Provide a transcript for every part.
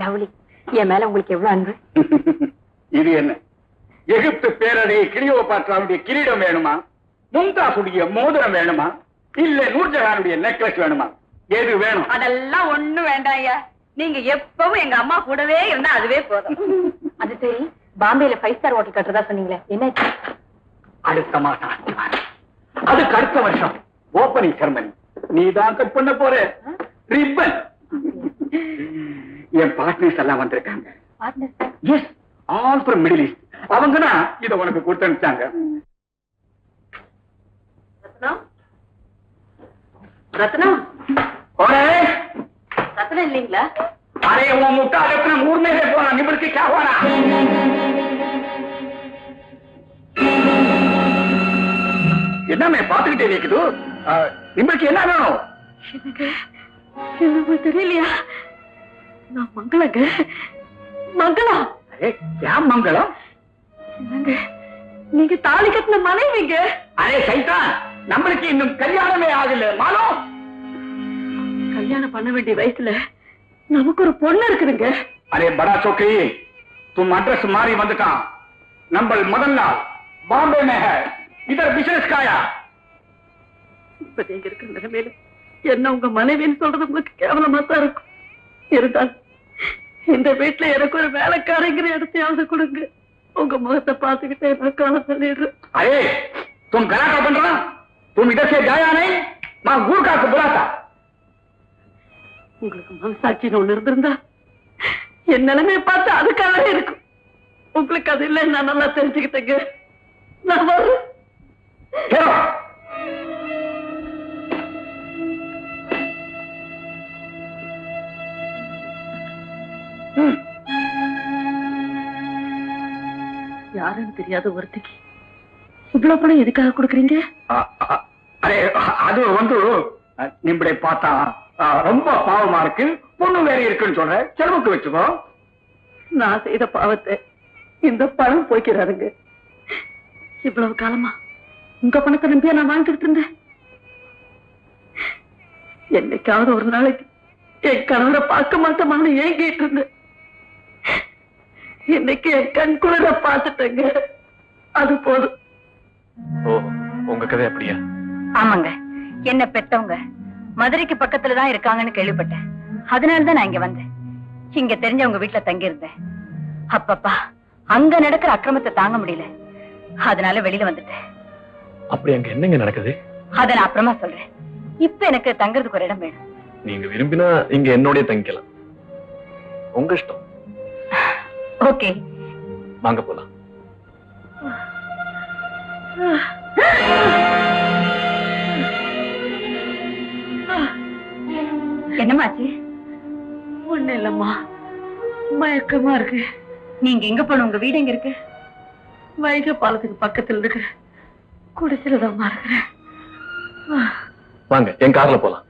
Lovely, என் மேல உங்களுக்கு எவ்வளவு அன்பு. இது என்ன எகிப்து பேரடை கிளியோபாட்ராவுடைய கிரீடம் வேணுமா, மும்தாசுடைய மோதிரம் வேணுமா, இல்ல நூர்ஜஹானுடைய நெக்லஸ் வேணுமா? எது வேணும்? அதெல்லாம் ஒண்ணு வேண்டாம் ஐயா. நீங்க எப்பவும் எங்க அம்மா கூடவே இருந்தா அதுவே போதும். அது சரி, பாம்பேல 5 ஸ்டார் ஹோட்டல் கட்டுறதா சொன்னீங்களே, என்ன? அடுத்த மாசம். அதுக்கு அடுத்த வருஷம் ஓபனிங் செரமனி. நீதான் கட் பண்ண போற ரிப்பன். என் பார்ட்னர்ஸ் எல்லாம் வந்திருக்காங்க. Yes, all from Middle East. அவங்கன்னா இத உனக்கு கொடுத்து அனுப்பிச்சாங்க. ரத்னம், ரத்னம், ஓரே ரத்னம் இல்லீங்களா? அரே உன் முட்டா ரத்னம் ஊர் மேலே போனா நிமிர்த்தி காவானா? என்னமே பாத்துக்கிட்டே இருக்குது. நிமிர்த்தி என்ன வேணும்? எனக்கு தெரியலையா? நான் மங்களங்க. மங்களம்? ஏன் மங்களம்? நீங்க தாலி கட்டின மனைவிங்க. அரே சைத்தான், நம்மளுக்கு இன்னும் கல்யாணமே ஆகல. மாலும் கல்யாணம் பண்ண வேண்டிய வயசுல நமக்கு ஒரு பொண்ணு இருக்குதுங்க. அரே படா சோக்கி, तुम अड्रेस मारी வந்துட்டான். நம்ம முதல் நாள் பாம்பே में है, इधर बिजनेस का आया. இப்ப நீங்க இருக்கிற நிலைமையில என்ன உங்க மனைவின்னு சொல்றது உங்களுக்கு கேவலமா தான் இருக்கும். இருந்தால் இந்த வீட்டுல எனக்கு ஒரு வேலைக்காரங்கிற இடத்தையாவது கொடுங்க. உங்க முகத்தை பார்த்துக்கிட்டே நான் காலம் சொல்லிடுறேன். अरे तुम गला का बन रहा, तुम इधर से जाया नहीं, मैं गुरका को बुलाता. உங்களுக்கு மனசாட்சின்னு ஒண்ணு இருந்திருந்தா என் நிலைமையை பார்த்து அதுக்காகவே இருக்கும். உங்களுக்கு அது இல்லை, நான் நல்லா தெரிஞ்சுக்கிட்டேங்க. நான் வரேன். யாருன்னு தெரியாத ஒருத்திக்கு இவ்வளவு பணம் எதுக்காக கொடுக்குறீங்க? அரே அது வந்து நிம்பளை பார்த்தா ரொம்ப பாவமா இருக்கு, பொண்ணு வேற இருக்குன்னு சொல்ற, செலவுக்கு வச்சுக்கோ. நான் செய்த பாவத்தை இந்த பணம் போய்க்கிறாருங்க. இவ்வளவு காலமா உங்க பணத்தை நம்பியா நான் வாழ்ந்துட்டு இருந்தேன். என்னைக்காவது ஒரு நாளைக்கு என் கணவரை பார்க்க மாட்டோமான்னு ஏங்கிட்டு இருந்தேன். இன்னைக்கு என் கண் குளிர பார்த்துட்டேங்க. அது போதும். ஓ, உங்க கதை அப்படியா? ஆமாங்க, என்ன பெத்தவங்க மதுரைக்கு பக்கத்துலதான் இருக்காங்கன்னு கேள்விப்பட்டேன். அதனாலதான் நான் இங்க வந்தேன். இங்க தெரிஞ்சவங்க வீட்டுல தங்கி இருந்தேன். அப்பப்பா, அங்க நடக்கிற அக்கிரமத்தை தாங்க முடியல, அதனால வெளியில வந்துட்டேன். அப்படி அங்க என்னங்க நடக்குது? அத நான் அப்புறமா சொல்றேன். இப்ப எனக்கு தங்கறதுக்கு ஒரு இடம் வேணும். நீங்க விரும்பினா இங்க என்னோட தங்கிக்கலாம், உங்க இஷ்டம். ஓகே, வாங்க போலாம். என்னமாச்சு? ஒண்ணு இல்லம்மா, மயக்கமா இருக்கு. நீங்க எங்க போன? உங்க வீடு எங்க இருக்கு? வைகை பாலத்துக்கு பக்கத்துல இருக்கிற குடிசையில்தான் இருக்கிறேன். வாங்க, என் கார்ல போலாம்.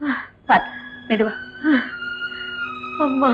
பாத்து மெதுவா. அம்மா,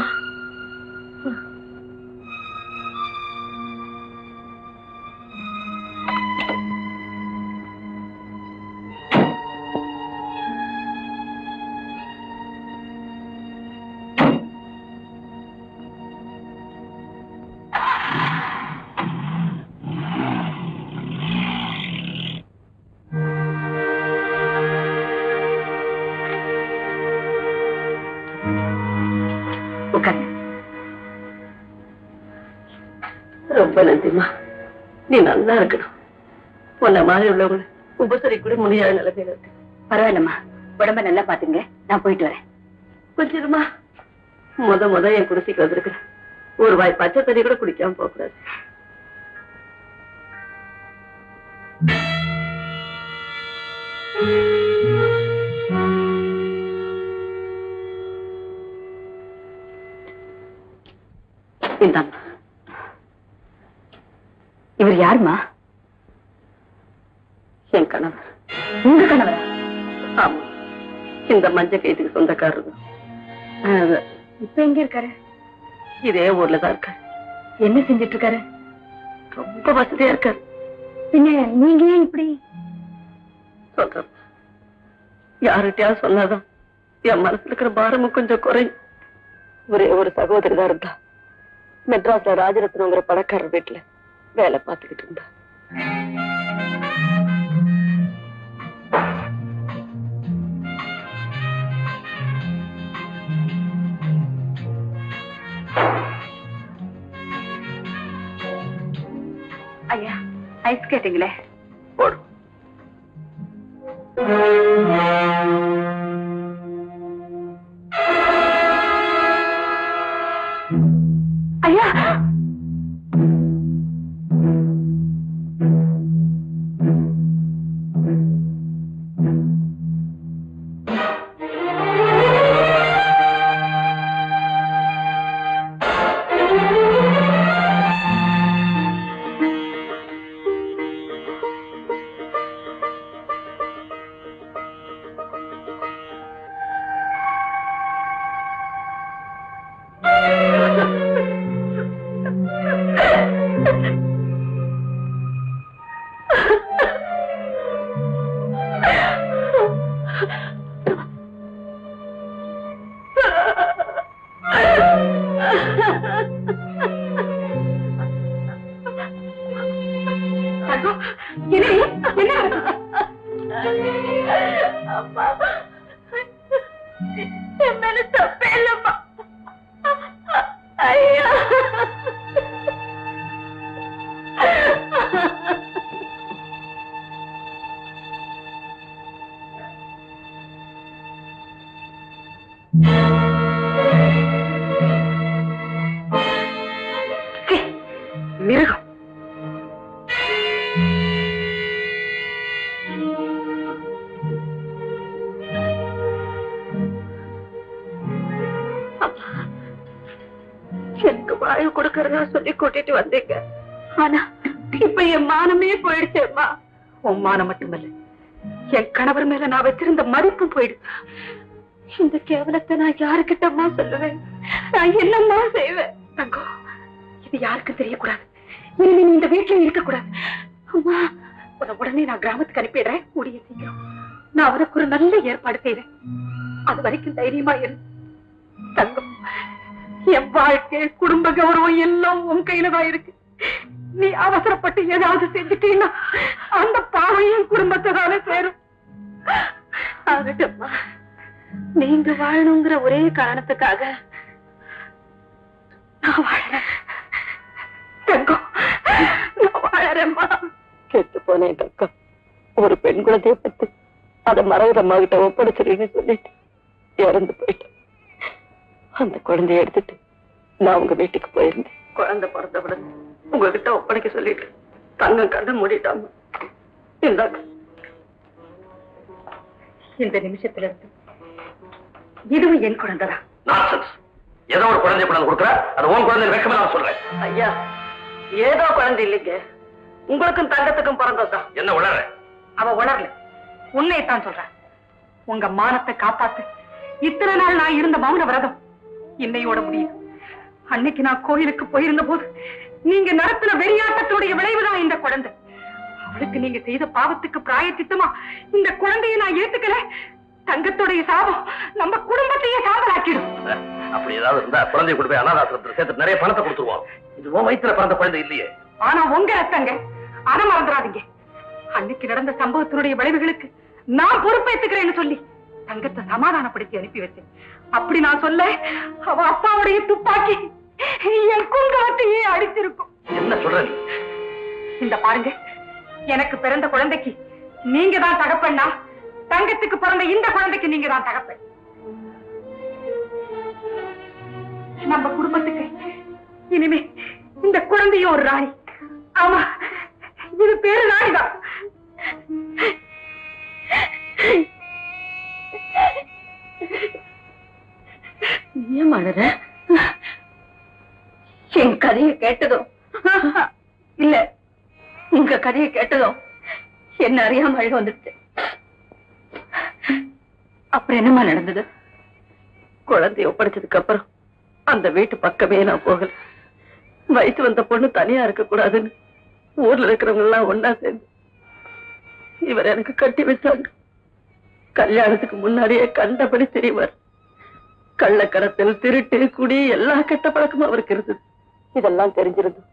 ரொம்ப நன்றிமா. நீ நல்லா இருக்கணும். உன்ன மாதிரி உள்ளவங்களை உபசரி கூட முடியாத நிலைமையில இருக்கு. பரவாயில்லம்மா, உடம்ப நல்லா பாத்துங்க. நான் போயிட்டு வரேன். கொஞ்சமா முத என் குடிசைக்கு வந்திருக்கிறேன். ஒரு வாய் பச்சை தண்ணி கூட குடிக்காம போக கூடாது. இந்தாம்மா. இவர் யாருமா? என் கணவர். உங்க கணவரா? ஆமா, இந்த மஞ்ச கைத்துக்கு சொந்தக்காரர். இப்ப எங்க இருக்காரு? இதே ஊர்ல தான் இருக்காரு. என்ன செஞ்சிட்டு இருக்காரு? ரொம்ப வசதியா இருக்காரு. பின்ன நீங்க ஏன் இப்படி சொல்ற? யாருகிட்டயாவது சொன்னாதான் என் மனசுல இருக்கிற பாரமும் கொஞ்சம் குறையும். ஒரே ஒரு சகோதரி தான் இருந்தா மெட்ராஸ்ல ராஜரத்னங்கிற பணக்காரர் வீட்டுல வேலை பார்த்துக்கிட்டு இருந்தா. ஐயா, ஐஸ் கேட்டீங்களே, போடு. ஐயா. அம்மா, என் மேல தப்பே இல்லம்மா. ஐயா, மிருகம். எனக்கு வாயு கொடுக்கறதா சொல்லி கூட்டிட்டு வந்தீங்க. ஆனா இப்ப என் மானமே போயிடுச்சேம்மா. உன் மானம் மட்டுமல்ல, என் கணவர் மேல நான் வச்சிருந்த மதிப்பும் போயிடுச்சு. இந்த கேவலத்தை நான் யாருக்கிட்டம்மா சொல்லுவேன்? நான் என்னம்மா செய்வேன்? தங்கம், இது யாருக்கும் தெரியக்கூடாது. இனிமே நீ இந்த வீட்டுல இருக்கக்கூடாது. அம்மா, உடனே நான் கிராமத்துக்கு அனுப்பிடுறேன். கூடிய சீக்கிரம் நான் அவனுக்கு ஒரு நல்ல ஏற்பாடு செய்றேன். அது வரைக்கும் தைரியமா இரு. தங்கம், என் வாழ்க்கை, குடும்ப கௌரவம் எல்லாம் உன் கையில தான் இருக்கு. நீ அவசரப்பட்டு ஏதாவது செஞ்சுட்டீங்கன்னா அந்த பாவையும் குடும்பத்தால சேரும். ஆகட்டும்மா, நீங்க வாழணுங்கிற ஒரே காரணத்துக்காக நான் வாழறேன். தங்கம், நான் வாழறேம்மா. கெட்டு போனேன் தங்கம். ஒரு பெண் குழந்தைய பத்தி அதை மரகத அம்மா கிட்ட ஒப்படைச்சிருன்னு சொல்லிட்டு இறந்து போயிட்டேன். அந்த குழந்தைய எடுத்துட்டு நான் உங்க வீட்டுக்கு போயிருந்தேன். குழந்தை பிறந்த உடனே உங்ககிட்ட ஒப்படைக்க சொல்லிட்டு தங்கம் கண்ணை மூடிட்டாங்க. இந்தாங்க. இந்த நிமிஷத்துல இருந்து இதுவும் என் குழந்தைதான். ஏதோ ஒரு குழந்தை கொண்டாந்து கொடுக்குற, அது உன் குழந்தை வெக்கமா நான் சொல்றேன். ஐயா, ஏதோ குழந்தை இல்லைங்க, உங்களுக்கும் தங்கத்துக்கும் பிறந்ததுதான். என்ன உளற? அவ உணரல, உண்மையைத்தான் சொல்றேன். உங்க மானத்தை காப்பாத்து இத்தனை நாள் நான் இருந்த மௌன விரதம் இன்னையோட முடியும். அன்னைக்கு நான் கோயிலுக்கு போயிருந்த போது நீங்க நடத்தின வெறியாட்டத்துடைய விளைவுதான் இந்த குழந்தை. அவளுக்கு நீங்க செய்த பாவத்துக்கு பிராயச்சித்தமா இந்த குழந்தையை நான் ஏத்துக்கல. தங்கத்துடைய சாபம் நம்ம குடும்பத்தையே சாம்பலாக்கிடும். அப்படி ஏதாவது இருந்தா குழந்தைய கொண்டு போய் அனாதாசிரமத்துல சேர்த்து நிறைய பணத்தை கொடுத்துருவோம். இது உன் வயிற்றுல பிறந்த குழந்தை இல்லையே. ஆனா உங்க ரத்தங்க, அதை மறந்துடாதீங்க. அன்னைக்கு நடந்த சம்பவத்தினுடைய விளைவுகளுக்கு நான் பொறுப்பேற்றுக்கிறேன்னு சொல்லி தங்கத்தை சமாதானப்படுத்தி அனுப்பி வச்சேன். அப்படி நான் சொல்ல அவ அப்பாவுடைய துப்பாக்கி என் குங்குமத்தையே அடிச்சிருக்கும். என்ன சொல்ற நீ? இந்த பாருங்க, எனக்கு பிறந்த குழந்தைக்கு நீங்க தான் தகப்பன்னா, தங்கத்துக்கு பிறந்த இந்த குழந்தைக்கு நீங்க தான் தகப்பன். நம்ம குடும்பத்துக்கு இனிமே இந்த குழந்தையும் ஒரு ராணி. ஆமா, இது பேரு ராணிதான். ஏன் அழற? என் கதையை கேட்டதும் இல்ல, உங்க கதையை கேட்டதும் என்ன அறியாம அழுக வந்துடுச்சு. அப்புறம் என்னமா நடந்தது? குழந்தைய ஒப்படைச்சதுக்கு அப்புறம் அந்த வீட்டு பக்கமே நான் போகல. வயசு வந்த பொண்ணு தனியா இருக்க கூடாதுன்னு ஊர்ல இருக்கிறவங்க எல்லாம் ஒன்னா சேர்ந்து இவர் எனக்கு கட்டி வச்சாங்க. கல்யாணத்துக்கு முன்னாடியே கண்டபடி தெரியவர். கள்ளக்கடத்தல், திருட்டு, குடி எல்லா கெட்ட பழக்கமும் அவருக்கு இருந்தது. இதெல்லாம் தெரிஞ்சிருந்தும்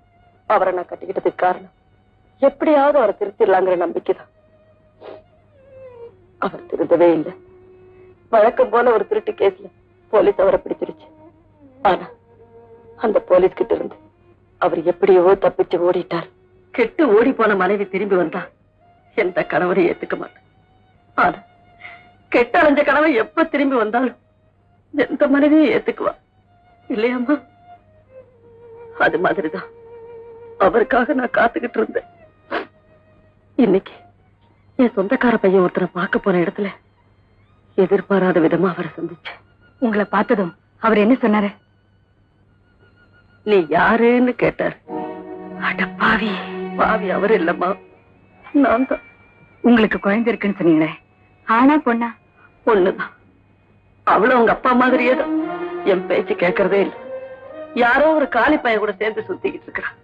அவரை நான் கட்டிக்கிட்டதுக்கு காரணம் எப்படியாவது அவரை திருத்திடலாங்கிற நம்பிக்கைதான். அவர் திருந்தவே இல்லை. வழக்கம் போல ஒரு திருட்டு கேஸ்ல போலீஸ் அவரை பிடிச்சிருச்சு. ஆனா அந்த போலீஸ் கிட்ட இருந்து அவர் எப்படியோ தப்பிச்சு ஓடிட்டார். கெட்டு ஓடி போன மனைவி திரும்பி வந்தா எந்த கணவரை ஏத்துக்க மாட்டேன். ஆனா கெட்ட அலைஞ்ச கணவன் எப்ப திரும்பி வந்தாலும் எந்த மனைவியும் ஏத்துக்குவா இல்லையாம்மா? அது மாதிரிதான் அவருக்காக நான் காத்துக்கிட்டு இருந்தேன். இன்னைக்கு என் சொந்தக்கார பையன் ஒருத்தரை பார்க்க போன இடத்துல எதிர்பாராத விதமா அவரை சந்திச்சேன். உங்களை பார்த்ததும் அவர் என்ன சொன்னாரு? நீ யாருன்னு கேட்டார். அட பாவி, பாவி அவரு இல்லம்மா, நான் தான். உங்களுக்கு குழந்தை இருக்குன்னு சொன்னீங்களே, ஆனா பொண்ணா? பொண்ணுதான். அவளும் அவங்க அப்பா மாதிரியே தான். என் பேச்சு கேட்கறதே இல்லை. யாரோ ஒரு காலி பையன் கூட சேர்ந்து சுத்திக்கிட்டு இருக்கிறான்.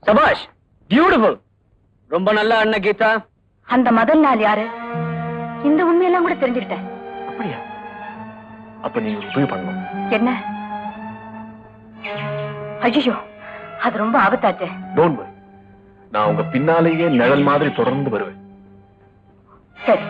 சபாஷ், பியூட்டிஃபுல். ரொம்ப நல்லா அண்ணா கீதா. அந்த முதல் நாள் யாரு? இந்த உண்மையெல்லாம் கூட தெரிஞ்சுக்கிட்டேன். அப்படியா? அப்ப நீங்க ஒரு உதவி பண்ணணும். என்ன? ஐயோ, அது ரொம்ப ஆபத்தாச்சே. டோன்ட் வரி, நான் உங்க பின்னாலேயே நிழல் மாதிரி தொடர்ந்து வருவேன். சரி.